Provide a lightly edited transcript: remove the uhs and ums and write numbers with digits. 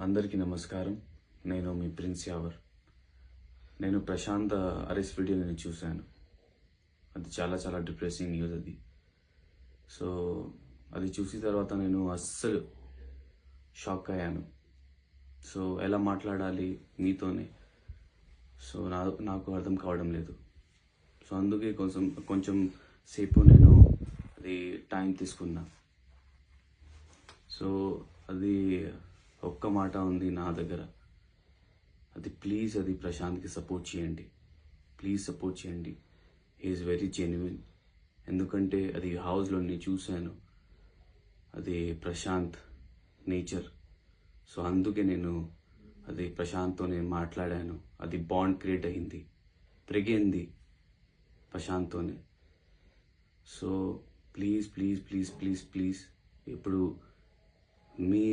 అందరికీ నమస్కారం. నేను మీ ప్రిన్స్ యావర్. నేను ప్రశాంత్ అరెస్ట్ వీడియో నేను చూశాను. అది చాలా చాలా డిప్రెసింగ్ న్యూస్ అది. సో అది చూసిన తర్వాత నేను అస్సలు షాక్ అయ్యాను. సో ఎలా మాట్లాడాలి మీతోనే సో నాకు అర్థం కావడం లేదు. సో అందుకే కొంచెం సేపు నేను అది టైం తీసుకున్నా. సో అది ఒక్క మాట ఉంది నా దగ్గర, అది ప్లీజ్ అది ప్రశాంత్కి సపోర్ట్ చేయండి. ప్లీజ్ సపోర్ట్ చేయండి. He is very genuine. ఎందుకంటే అది హౌస్లో నేను చూశాను, అది ప్రశాంత్ నేచర్. సో అందుకే నేను అది ప్రశాంత్తో నేను మాట్లాడాను. అది బాండ్ క్రియేట్ అయింది, పెరిగింది ప్రశాంత్తోనే. So please please please please please ఇప్పుడు మీ